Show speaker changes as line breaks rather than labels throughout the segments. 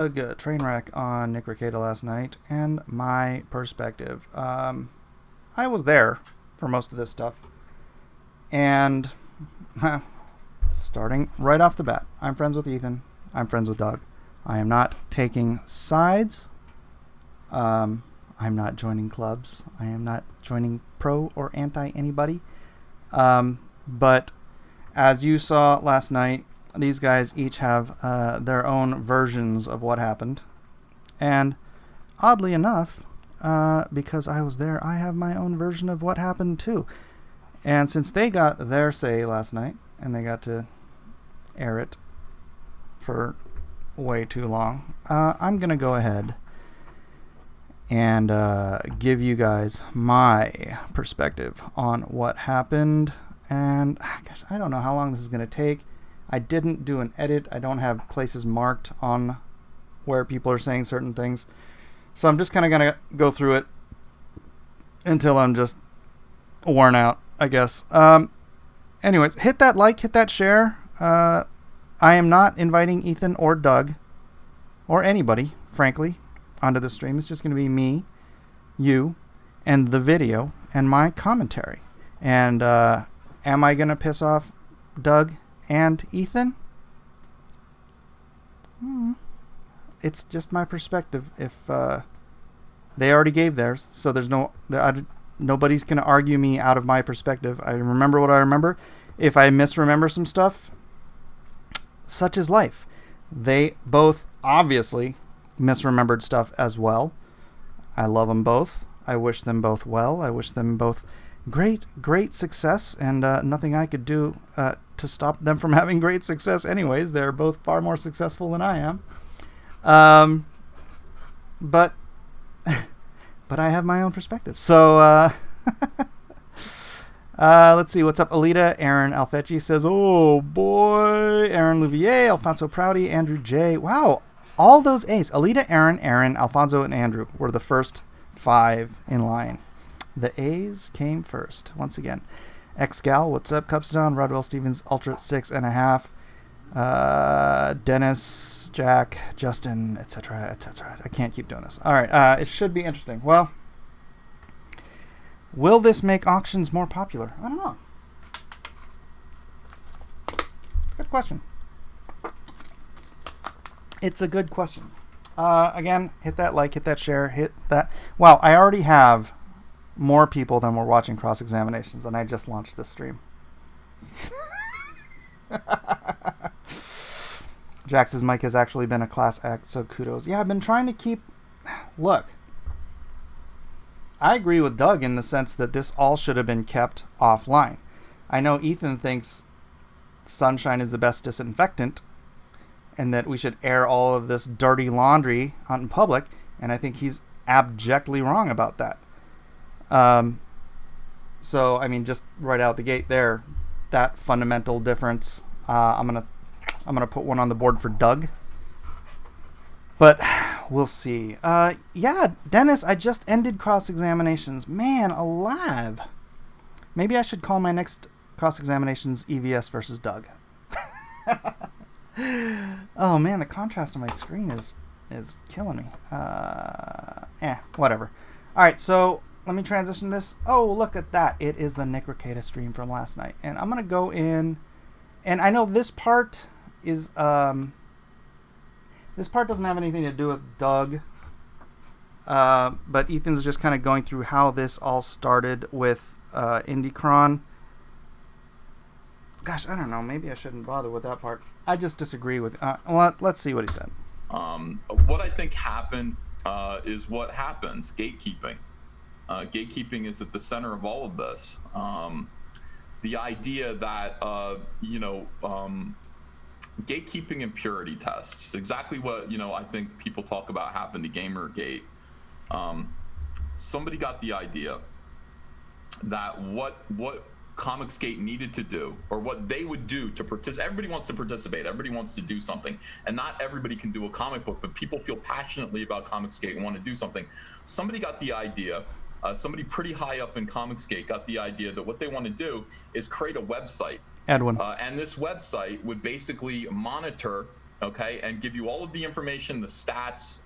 A good train wreck on Nick Ricada last night and my perspective. I was there for most of this stuff, and starting right off the bat, I'm friends with Ethan. I'm friends with Doug. I am not taking sides. I'm not joining clubs. I am not joining pro or anti anybody. But as you saw last night, these guys each have their own versions of what happened. And oddly enough, because I was there, I have my own version of what happened too. And since they got their say last night, and they got to air it for way too long, I'm going to go ahead and give you guys my perspective on what happened. And gosh, I don't know how long this is going to take. I didn't do an edit. I don't have places marked on where people are saying certain things. So I'm just kind of going to go through it until I'm just worn out, I guess. Anyways, hit that like, hit that share. I am not inviting Ethan or Doug or anybody, frankly, onto the stream. It's just going to be me, you, and the video and my commentary. And am I going to piss off Doug and Ethan? It's just my perspective. If they already gave theirs, so there's nobody's going to argue me out of my perspective. I remember what I remember. If I misremember some stuff, such is life. They both obviously misremembered stuff as well. I love them both. I wish them both well. I wish them both great success, and nothing I could do to stop them from having great success anyways. They're both far more successful than I am. But I have my own perspective. So let's see what's up. Alita Aaron Alfecci says, "Oh boy." Aaron Louvier, Alfonso Prouty, Andrew J. Wow, all those A's. Alita, Aaron, Alfonso, and Andrew were the first 5 in line. The A's came first once again. Xgal, what's up? Cupstone, Rodwell Stevens, Ultra 6.5. Dennis, Jack, Justin, etc., etc. I can't keep doing this. All right, it should be interesting. Well, will this make auctions more popular? I don't know. Good question. It's a good question. Again, hit that like, hit that share, hit that. Wow, I already have more people than were watching cross-examinations, and I just launched this stream. Jax's mic has actually been a class act, so kudos. Yeah, I've been trying to keep... Look, I agree with Doug in the sense that this all should have been kept offline. I know Ethan thinks sunshine is the best disinfectant, and that we should air all of this dirty laundry out in public, and I think he's abjectly wrong about that. So, I mean, just right out the gate there, that fundamental difference, I'm gonna put one on the board for Doug. But we'll see. Yeah, Dennis, I just ended cross-examinations. Man alive. Maybe I should call my next cross-examinations EVS versus Doug. Oh man, the contrast on my screen is killing me. Whatever. Alright, so let me transition this. Oh, look at that. It is the Nick Ricada stream from last night. And I'm going to go in, and I know this part is, this part doesn't have anything to do with Doug, but Ethan's just kind of going through how this all started with Kron. Gosh, I don't know. Maybe I shouldn't bother with that part. I just disagree with... let's see what he said.
What I think happened is what happens. Gatekeeping. Gatekeeping is at the center of all of this. The idea that, gatekeeping and purity tests, exactly what, I think people talk about happened to Gamergate. Somebody got the idea that what Comicsgate needed to do, or what they would do to participate. Everybody wants to participate. Everybody wants to do something. And not everybody can do a comic book, but people feel passionately about Comicsgate and want to do something. Somebody got the idea, somebody pretty high up in Comicsgate got the idea that what they want to do is create a website.
Edwin.
And this website would basically monitor okay, and give you all of the information, the stats,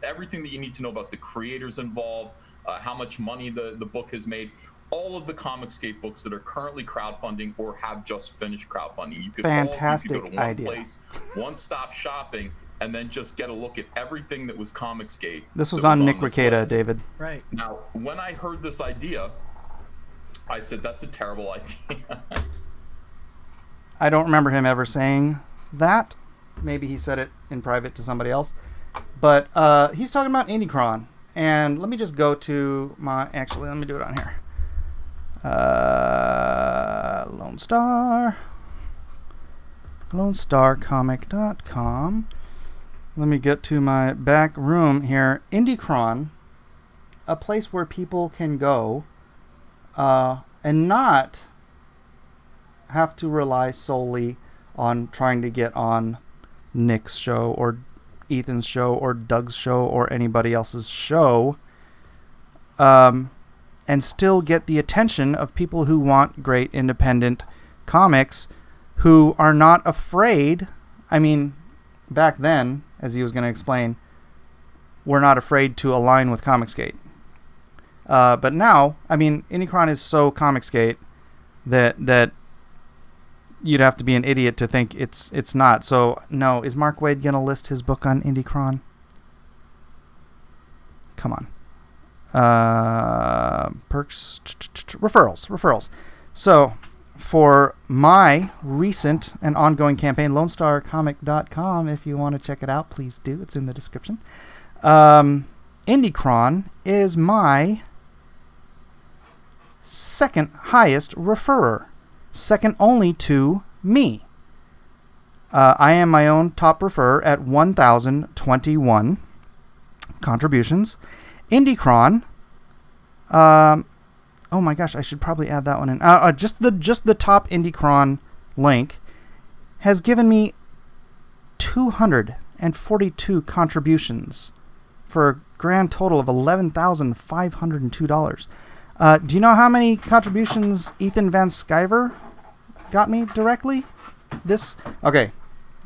everything that you need to know about the creators involved, how much money the book has made, all of the Comicsgate books that are currently crowdfunding or have just finished crowdfunding. You could
Fantastic
go to one
idea.
place, one-stop shopping, and then just get a look at everything that was Comicsgate.
This was on Nick Rekieta, David.
Right.
Now, when I heard this idea, I said, that's a terrible idea.
I don't remember him ever saying that. Maybe he said it in private to somebody else. But he's talking about IndieCron. And let me just go to my... Actually, let me do it on here. Lone Star. LoneStarComic.com. Let me get to my back room here. IndieCron, a place where people can go and not have to rely solely on trying to get on Nick's show or Ethan's show or Doug's show or anybody else's show, and still get the attention of people who want great independent comics, who are not afraid. I mean, back then, as he was going to explain, we're not afraid to align with Comicsgate. But now, I mean, IndieCron is so Comicsgate that you'd have to be an idiot to think it's not. So, no, is Mark Waid going to list his book on IndieCron? Come on. Perks, referrals. So, for my recent and ongoing campaign, LoneStarComic.com, if you want to check it out, please do. It's in the description. IndieCron is my second highest referrer, second only to me. I am my own top referrer at 1,021 contributions. IndieCron, oh my gosh, I should probably add that one in. Just the top IndieCron link has given me 242 contributions for a grand total of $11,502. Do you know how many contributions Ethan Van Sciver got me directly? Okay,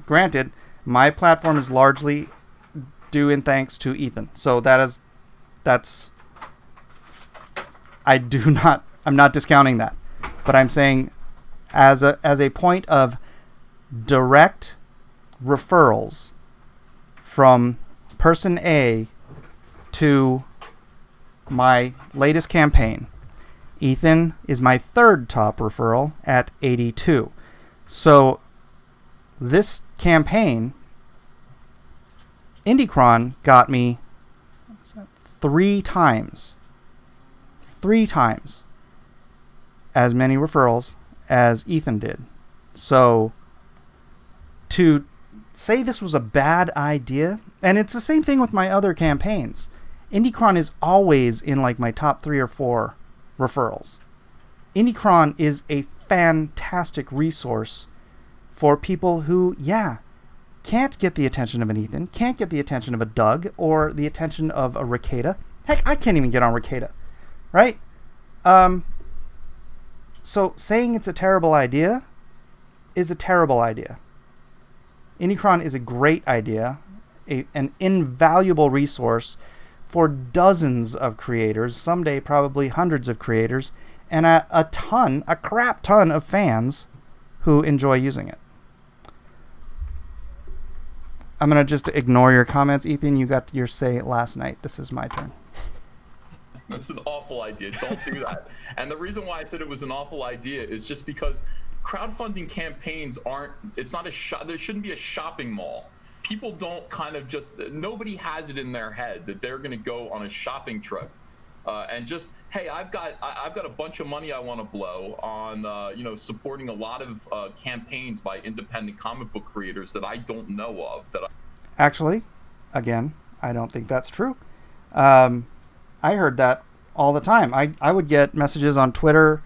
granted, my platform is largely due in thanks to Ethan. So I'm not discounting that. But I'm saying as a point of direct referrals from person A to my latest campaign, Ethan is my third top referral at 82. So this campaign, IndieCron got me three times as many referrals as Ethan did. So to say this was a bad idea, and it's the same thing with my other campaigns, IndieCron is always in like my top 3 or 4 referrals. IndieCron is a fantastic resource for people who, can't get the attention of an Ethan, can't get the attention of a Doug, or the attention of a Rekieta. Heck, I can't even get on Rekieta, right? So saying it's a terrible idea is a terrible idea. IndieCron is a great idea, an invaluable resource for dozens of creators, someday probably hundreds of creators, and a crap ton of fans who enjoy using it. I'm going to just ignore your comments. Ethan, you got your say last night. This is my turn.
That's an awful idea. Don't do that. And the reason why I said it was an awful idea is just because crowdfunding campaigns there shouldn't be a shopping mall. People don't nobody has it in their head that they're going to go on a shopping trip and just, hey, I've got a bunch of money I want to blow on supporting a lot of campaigns by independent comic book creators that I don't know of.
Actually, again, I don't think that's true. I heard that all the time. I would get messages on Twitter,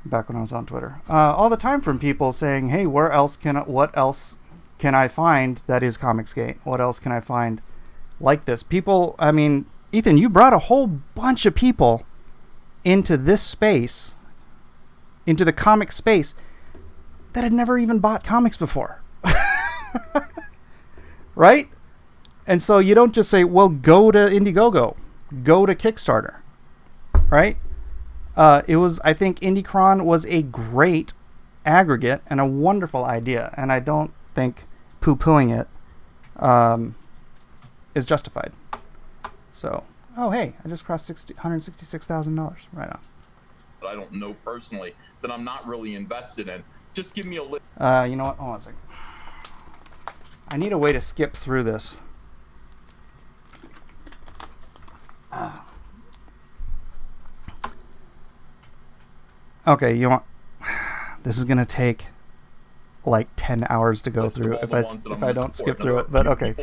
back when I was on Twitter, all the time from people saying, hey, what else can I find that is Comicsgate? What else can I find like this? People, I mean, Ethan, you brought a whole bunch of people into this space, into the comic space, that had never even bought comics before. right? And so you don't just say, well, go to Indiegogo, go to Kickstarter, right? I think IndieCron was a great aggregate and a wonderful idea, and I don't think poo-pooing it is justified. So, oh hey, I just crossed $166,000. Right on.
I don't know personally that I'm not really invested in. Just give me a list.
You know what? Hold on a second. I need a way to skip through this. Okay, you want? This is gonna take like 10 hours to go through if I don't skip through it. But okay,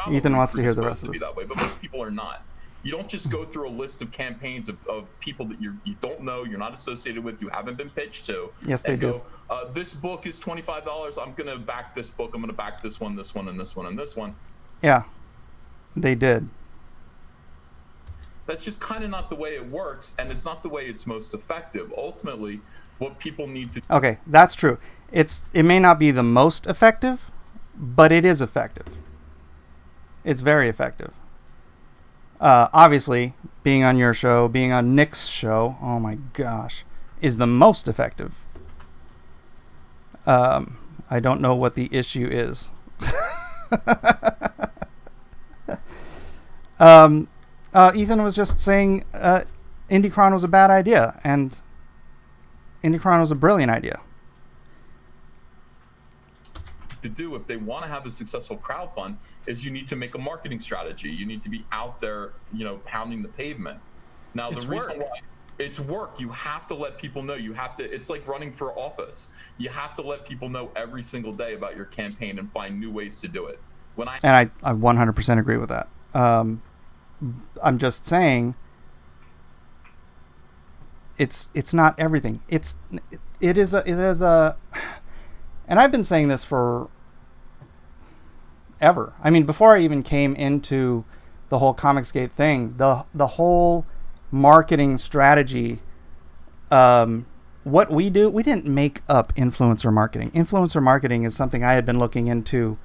Ethan wants to hear the rest of this.
That way, but most people are not. You don't just go through a list of campaigns of people that you don't know, you're not associated with, you haven't been pitched to.
Yes, they do.
This book is $25. I'm gonna back this book. I'm gonna back this one, this one, and this one, and this one.
Yeah, they did.
That's just kind of not the way it works, and it's not the way it's most effective. Ultimately, what people need to...
Okay, that's true. It may not be the most effective, but it is effective. It's very effective. Obviously, being on your show, being on Nick's show, oh my gosh, is the most effective. I don't know what the issue is. Ethan was just saying IndieCron was a bad idea, and IndieCron was a brilliant idea.
To do if they want to have a successful crowdfund is you need to make a marketing strategy. You need to be out there, pounding the pavement. Now, the reason why it's work, you have to let people know. It's like running for office. You have to let people know every single day about your campaign and find new ways to do it.
I 100% agree with that. I'm just saying it's not everything. It is a and I've been saying this for ever. I mean, before I even came into the whole Comicsgate thing, the whole marketing strategy, what we do, we didn't make up influencer marketing. Influencer marketing is something I had been looking into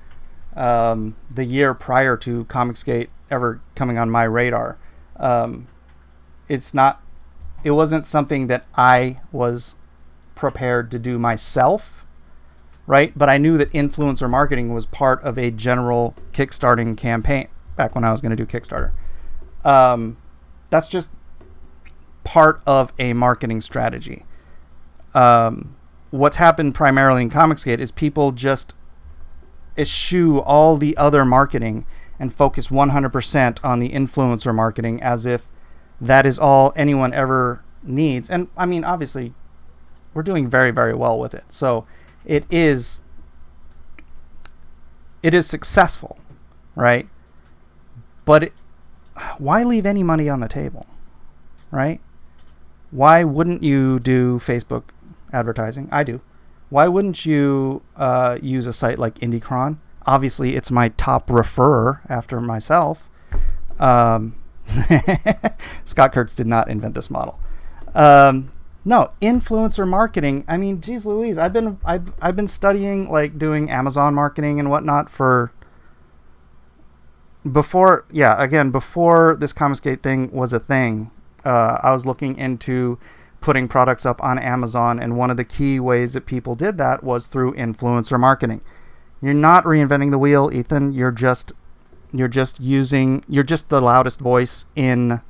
the year prior to Comicsgate ever coming on my radar. It wasn't something that I was prepared to do myself, right? But I knew that influencer marketing was part of a general kickstarting campaign back when I was going to do Kickstarter. That's just part of a marketing strategy. What's happened primarily in Comicsgate is people just eschew all the other marketing and focus 100% on the influencer marketing as if that is all anyone ever needs. And I mean, obviously, we're doing very, very well with it. So it is successful, right? But why leave any money on the table, right? Why wouldn't you do Facebook advertising? I do. Why wouldn't you use a site like IndieCron? Obviously, it's my top referrer after myself. Scott Kurtz did not invent this model. No, influencer marketing. I mean, geez Louise, I've been studying like doing Amazon marketing and whatnot before this Comicsgate thing was a thing. I was looking into putting products up on Amazon, and one of the key ways that people did that was through influencer marketing. You're not reinventing the wheel, Ethan. You're just the loudest voice in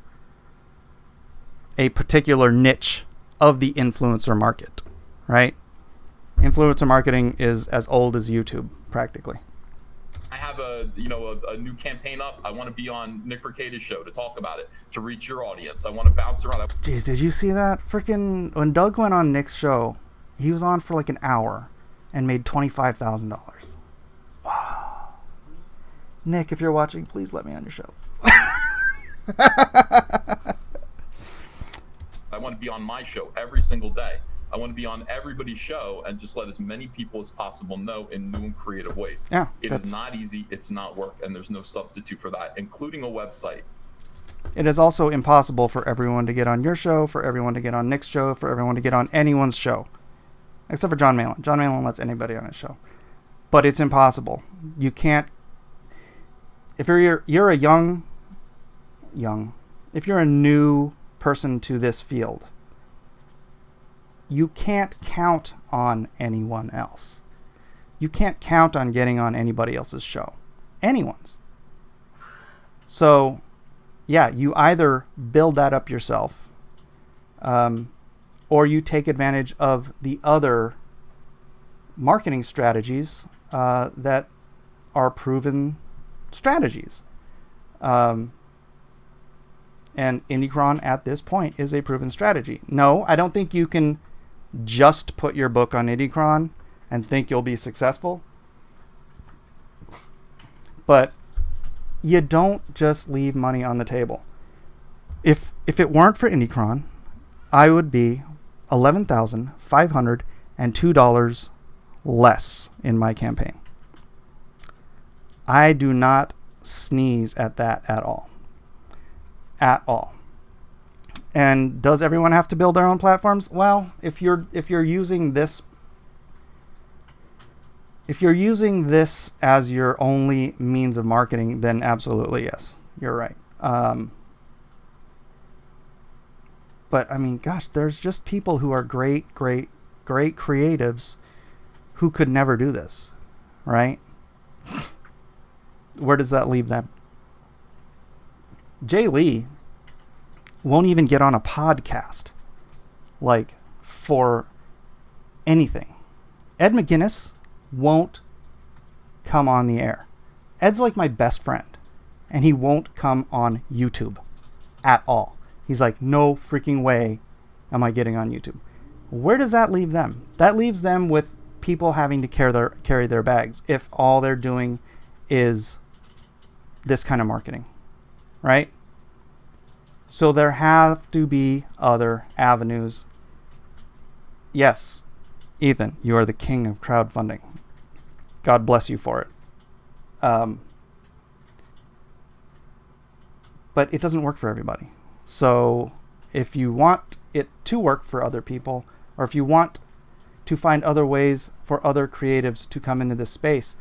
a particular niche of the influencer market, right? Influencer marketing is as old as YouTube, practically.
I have a new campaign up. I want to be on Nick Ricada's show to talk about it, to reach your audience. I want to bounce around.
Jeez, did you see that? Freaking when Doug went on Nick's show, he was on for like an hour and made $25,000. Wow. Nick, if you're watching, please let me on your show.
I want to be on my show every single day. I want to be on everybody's show and just let as many people as possible know in new and creative ways.
Yeah,
it is not easy. It's not work, and there's no substitute for that, including a website.
It is also impossible for everyone to get on your show, for everyone to get on Nick's show, for everyone to get on anyone's show, except for John Malin. John Malin lets anybody on his show, but it's impossible. You can't. if you're a young, if you're a new person to this field, you can't count on anyone else. You can't count on getting on anybody else's show. Anyone's. So, yeah, you either build that up yourself, or you take advantage of the other marketing strategies that are proven strategies. And IndieCron at this point is a proven strategy. No, I don't think you can just put your book on IndieCron and think you'll be successful. But you don't just leave money on the table. If it weren't for IndieCron, I would be $11,502 less in my campaign. I do not sneeze at that at all. At all. And does everyone have to build their own platforms? Well, if you're using this as your only means of marketing, then absolutely yes, you're right. But I mean, gosh, there's just people who are great creatives who could never do this, right? Where does that leave them? Jay Lee won't even get on a podcast, like, for anything. Ed McGuinness won't come on the air. Ed's like my best friend, and he won't come on YouTube at all. He's like, no freaking way am I getting on YouTube. Where does that leave them? That leaves them with people having to carry their bags if all they're doing is this kind of marketing, right? So there have to be other avenues. Yes, Ethan, you are the king of crowdfunding. God bless you for it. But it doesn't work for everybody. So if you want it to work for other people, or if you want to find other ways for other creatives to come into this space,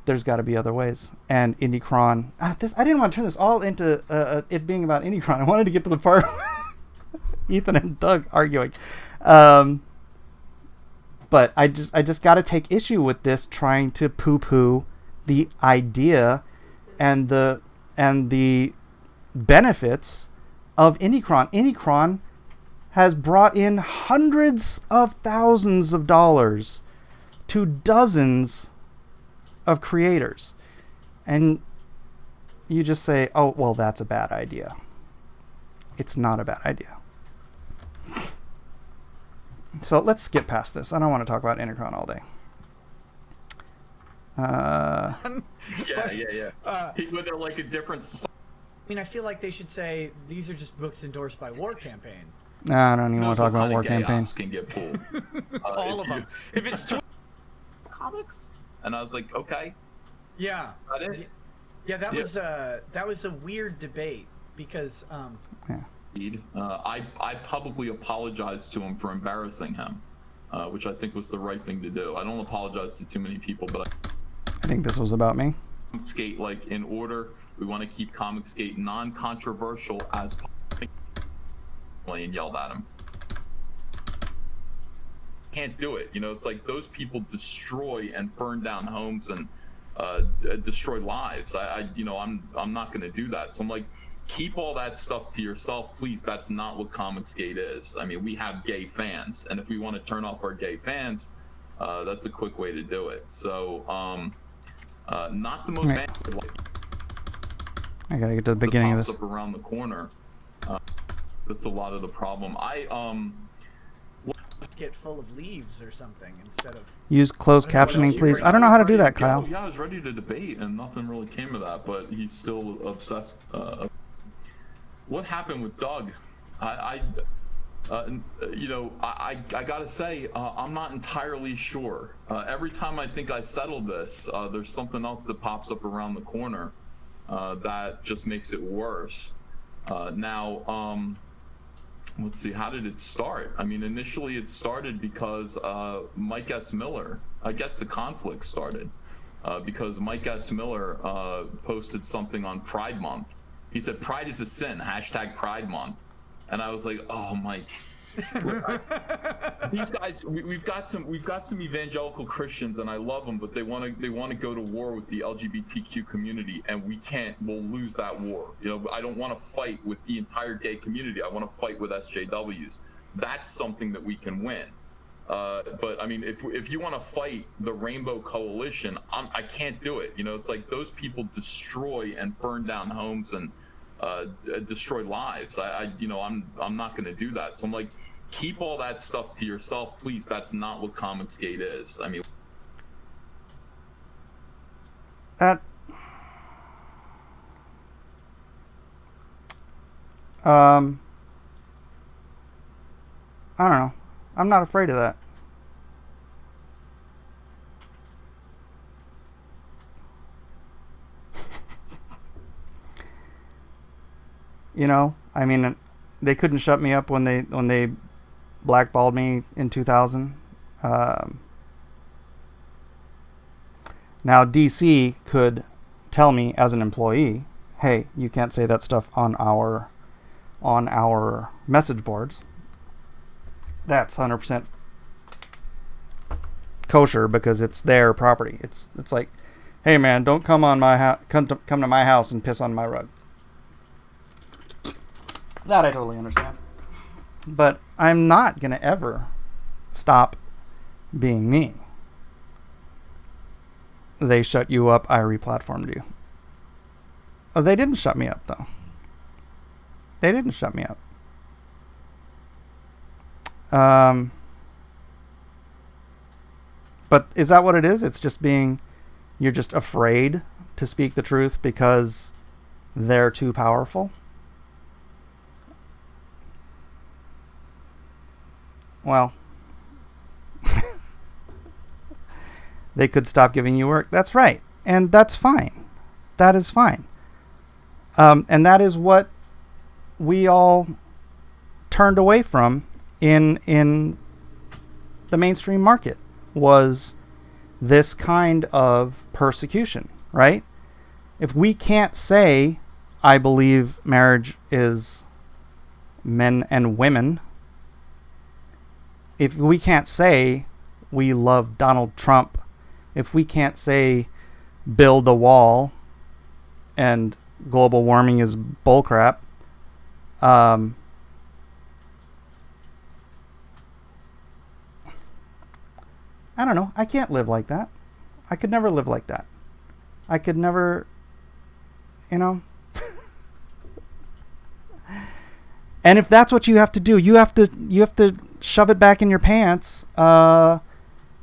there's got to be other ways. And IndieCron, I didn't want to turn this all into it being about IndieCron. I wanted to get to the part Ethan and Doug arguing. But I just got to take issue with this, trying to poo-poo the idea and the benefits of IndieCron. IndieCron has brought in hundreds of thousands of dollars to dozens of creators. And you just say, oh, well, that's a bad idea. It's not a bad idea. So let's skip past this. I don't want to talk about IndieCron all day.
Yeah. They're like a different...
I mean, I feel like they should say these are just books endorsed by War Campaign.
No, I don't even want to talk about War Campaign.
Can get pulled.
All of them. If it's
comics, and I was like, okay.
Yeah. That was a weird debate because
I publicly apologized to him for embarrassing him, which I think was the right thing to do. I don't apologize to too many people, but
I think this was about me.
Comicsgate, like, in order, we want to keep Comicsgate non-controversial as possible. And yelled at him. Can't do it. You know, it's like those people destroy and burn down homes and destroy lives. I'm not going to do that. So I'm like, keep all that stuff to yourself, please. That's not what Comicsgate is. I mean, we have gay fans, and if we want to turn off our gay fans, that's a quick way to do it. So, not the most.
Right. I gotta get to the beginning of this.
Up around the corner. That's a lot of the problem.
Get full of leaves or something instead of
use closed captioning, please. I don't know how to do that, Kyle.
Yeah, I was ready to debate, and nothing really came of that. But he's still obsessed. What happened with Doug? I gotta say, I'm not entirely sure. Every time I think I settled this, there's something else that pops up around the corner that just makes it worse. Let's see, how did it start? I mean, initially it started because Mike S. Miller, I guess the conflict started. because Mike S. Miller posted something on Pride Month. He said, "Pride is a sin, hashtag Pride Month." And I was like, oh, Mike. These guys, we've got some evangelical Christians, and I love them, but they want to go to war with the LGBTQ community, and we can't. We'll lose that war. You know, I don't want to fight with the entire gay community. I want to fight with SJWs. That's something that we can win. But I mean, if you want to fight the Rainbow Coalition, I can't do it. You know, it's like those people destroy and burn down homes and destroy lives. I'm not going to do that. So I'm like, keep all that stuff to yourself, please. That's not what Comicsgate is. I mean,
that I don't know. I'm not afraid of that. You know, I mean, they couldn't shut me up when they blackballed me in 2000. Now DC could tell me as an employee, "Hey, you can't say that stuff on our message boards." That's 100% kosher because it's their property. It's like, "Hey man, don't come to my house and piss on my rug." That I totally understand. But I'm not going to ever stop being me. They shut you up, I replatformed you. Oh, they didn't shut me up, though. They didn't shut me up. But is that what it is? It's just you're just afraid to speak the truth because they're too powerful? Well, they could stop giving you work. That's right. And that's fine. That is fine. And that is what we all turned away from in the mainstream market, was this kind of persecution, right? If we can't say, I believe marriage is men and women, if we can't say we love Donald Trump, if we can't say build a wall and global warming is bullcrap, I don't know. I can't live like that. I could never live like that. I could never, you know. And if that's what you have to do, you have to shove it back in your pants,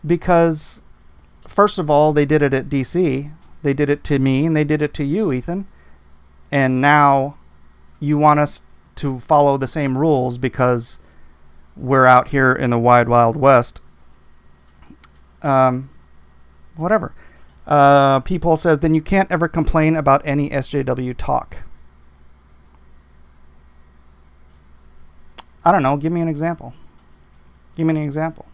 because first of all, they did it at DC. They did it to me, and they did it to you, Ethan. And now you want us to follow the same rules because we're out here in the wide, wild west. Whatever. People says, then you can't ever complain about any SJW talk. I don't know. Give me an example. Give me an example.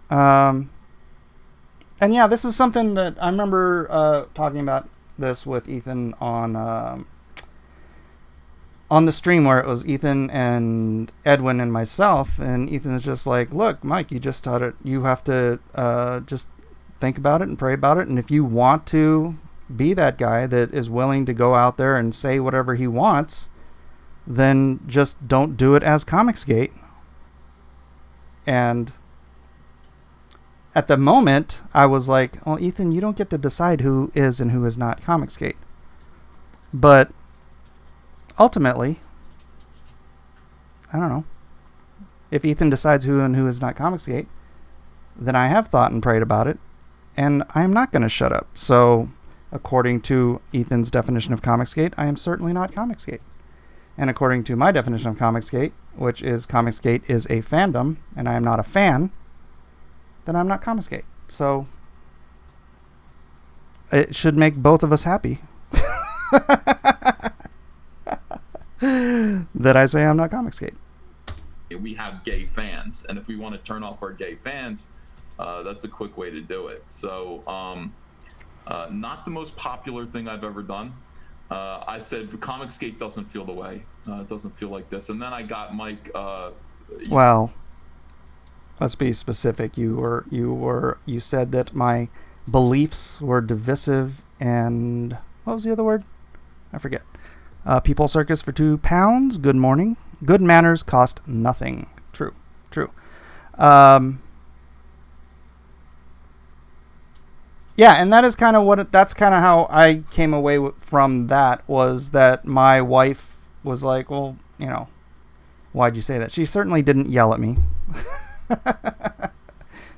And yeah, this is something that I remember talking about this with Ethan on the stream, where it was Ethan and Edwin and myself, and Ethan is just like, "Look, Mike, you just taught it. You have to just think about it and pray about it, and if you want to be that guy that is willing to go out there and say whatever he wants, then just don't do it as Comicsgate." And at the moment, I was like, "Well, Ethan, you don't get to decide who is and who is not Comicsgate." But ultimately, I don't know. If Ethan decides who and who is not Comicsgate, then I have thought and prayed about it, and I am not going to shut up. So, according to Ethan's definition of Comicsgate, I am certainly not Comicsgate. And according to my definition of Comicsgate, which is Comicsgate is a fandom, and I am not a fan, then I'm not Comicsgate. So, it should make both of us happy that I say I'm not Comicsgate.
We have gay fans, and if we want to turn off our gay fans, That's a quick way to do it. So not the most popular thing I've ever done. I said Comicsgate doesn't feel the way. It doesn't feel like this. And then I got Mike.
Well, let's be specific. You said that my beliefs were divisive, and what was the other word? I forget. People circus for £2. Good morning. Good manners cost nothing. True. Yeah, and that is kind of that's kind of how I came away from that, was that my wife was like, well, why'd you say that? She certainly didn't yell at me.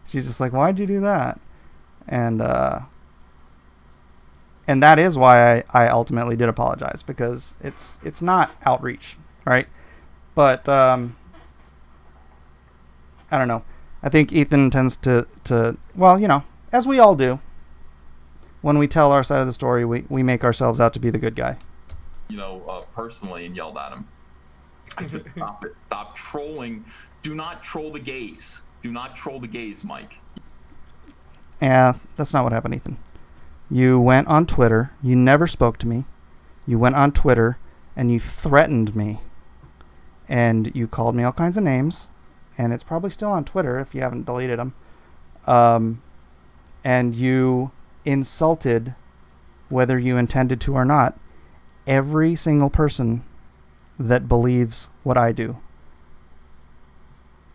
She's just like, why'd you do that? And that is why I ultimately did apologize, because it's not outreach, right? But I don't know. I think Ethan tends to well, as we all do, when we tell our side of the story, we make ourselves out to be the good guy.
Personally, and yelled at him. I said, stop it. Stop trolling. Do not troll the gays. Do not troll the gays, Mike.
Yeah, that's not what happened, Ethan. You went on Twitter. You never spoke to me. You went on Twitter and you threatened me. And you called me all kinds of names. And it's probably still on Twitter if you haven't deleted them. And you insulted, whether you intended to or not, every single person that believes what I do.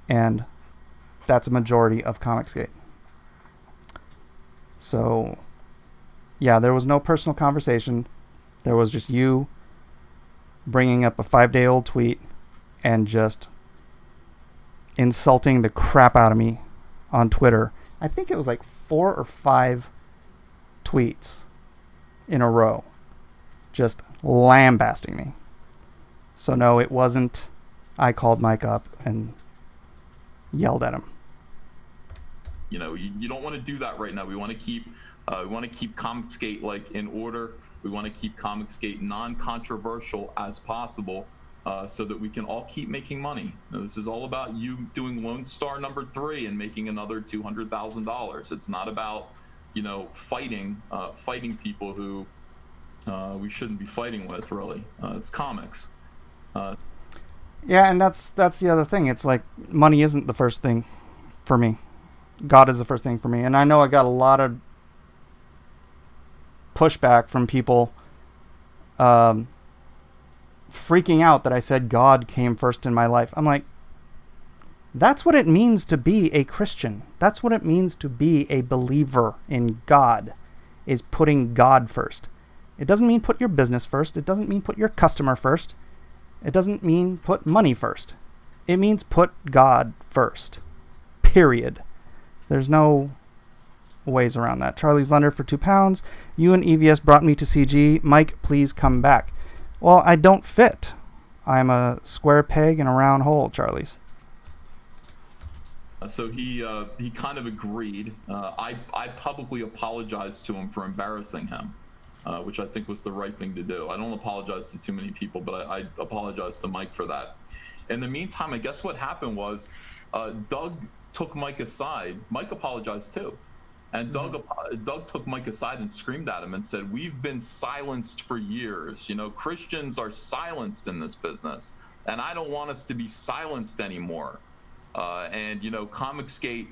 And that's a majority of Comicsgate. So, yeah, there was no personal conversation. There was just you bringing up a 5-day-old tweet and just insulting the crap out of me on Twitter. I think it was like 4 or 5 tweets in a row, just lambasting me. So no, it wasn't. I called Mike up and yelled at him.
You don't want to do that right now. We want to keep Comicsgate in order. We want to keep Comicsgate non-controversial as possible, so that we can all keep making money. This is all about you doing Lone Star number 3 and making another $200,000. It's not about fighting people who we shouldn't be fighting with. Really, it's comics.
Yeah, and that's the other thing. It's like money isn't the first thing for me. God is the first thing for me. And I know I got a lot of pushback from people freaking out that I said God came first in my life. I'm like, that's what it means to be a Christian. That's what it means to be a believer in God, is putting God first. It doesn't mean put your business first. It doesn't mean put your customer first. It doesn't mean put money first. It means put God first. Period. There's no ways around that. Charlie's Lender for £2. You and EVS brought me to CG. Mike, please come back. Well, I don't fit. I'm a square peg in a round hole, Charlie's.
So he kind of agreed. I publicly apologized to him for embarrassing him, which I think was the right thing to do. I don't apologize to too many people, but I apologized to Mike for that. In the meantime, I guess what happened was Doug took Mike aside. Mike apologized too. And Doug took Mike aside and screamed at him and said, "We've been silenced for years. Christians are silenced in this business, and I don't want us to be silenced anymore." And Comicsgate,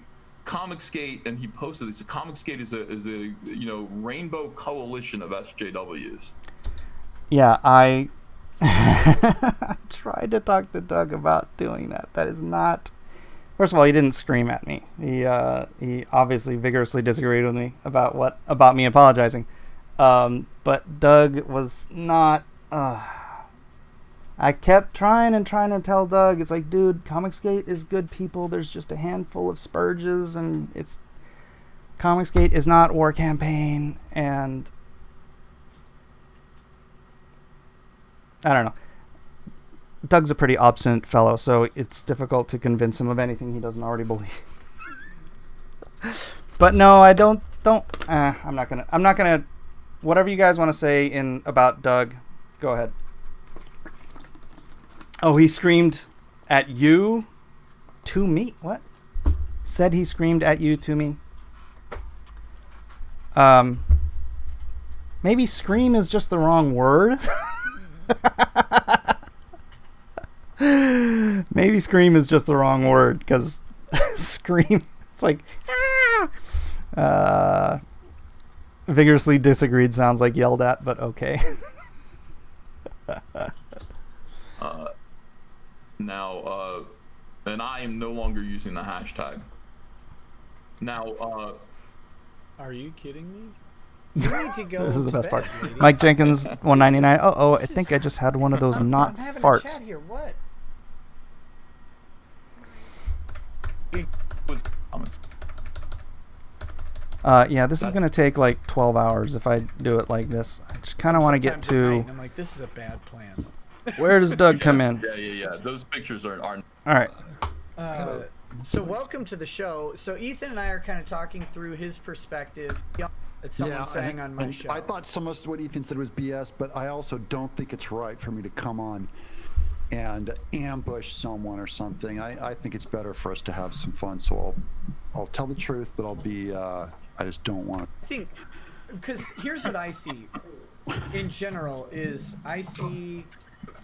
and he posted this. Comicsgate is a rainbow coalition of SJWs.
Yeah, I tried to talk to Doug about doing that. That is not. First of all, he didn't scream at me. He obviously vigorously disagreed with me about me apologizing. But Doug was not. I kept trying to tell Doug, it's like, dude, Comicsgate is good people. There's just a handful of Spurges, and Comicsgate is not War Campaign, and I don't know. Doug's a pretty obstinate fellow, so it's difficult to convince him of anything he doesn't already believe. But no, I don't. I'm not gonna. Whatever you guys want to say about Doug, go ahead. Oh, he screamed at you, to me. What? said he screamed at you to me. Maybe scream is just the wrong word. Maybe scream is just the wrong word, because scream, it's like, ah! Vigorously disagreed sounds like yelled at, but okay.
Now, and I am no longer using the hashtag. Now,
Are you kidding me? You need to go
This is the
to
best part.
bed, lady.
Mike Jenkins, 199. Oh, I think I just had one of those not
I'm having a
farts.
chat here. What?
it was comments.
Yeah, this is going to take like 12 hours if I do it like this. I just kind of want to get
Sometimes at night,
to...
and I'm like, this is a bad plan.
Where does Doug come in?
Yeah. Those pictures are
All right.
So welcome to the show. So Ethan and I are kind of talking through his perspective. It's someone saying on my show.
I thought some of what Ethan said was BS, but I also don't think it's right for me to come on and ambush someone or something. I think it's better for us to have some fun. So I'll tell the truth, but I'll be. I just don't want to.
I think, because here's what I see in general is I see,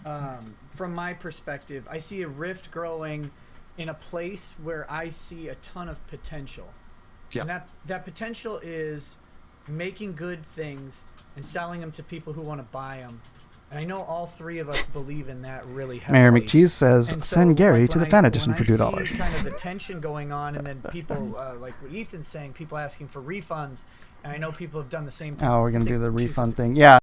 from my perspective, I see a rift growing in a place where I see a ton of potential.
Yeah.
And that potential is making good things and selling them to people who want to buy them. And I know all three of us believe in that really heavily.
Mayor McCheese says,
And so,
send Gary
like,
to the
when
fan
I-
edition for
when I
$2.
see kind of the tension going on, and then people, like what Ethan's saying, people asking for refunds, and I know people have done the same thing.
Oh, we're going to do the
Choose-
refund thing. Yeah.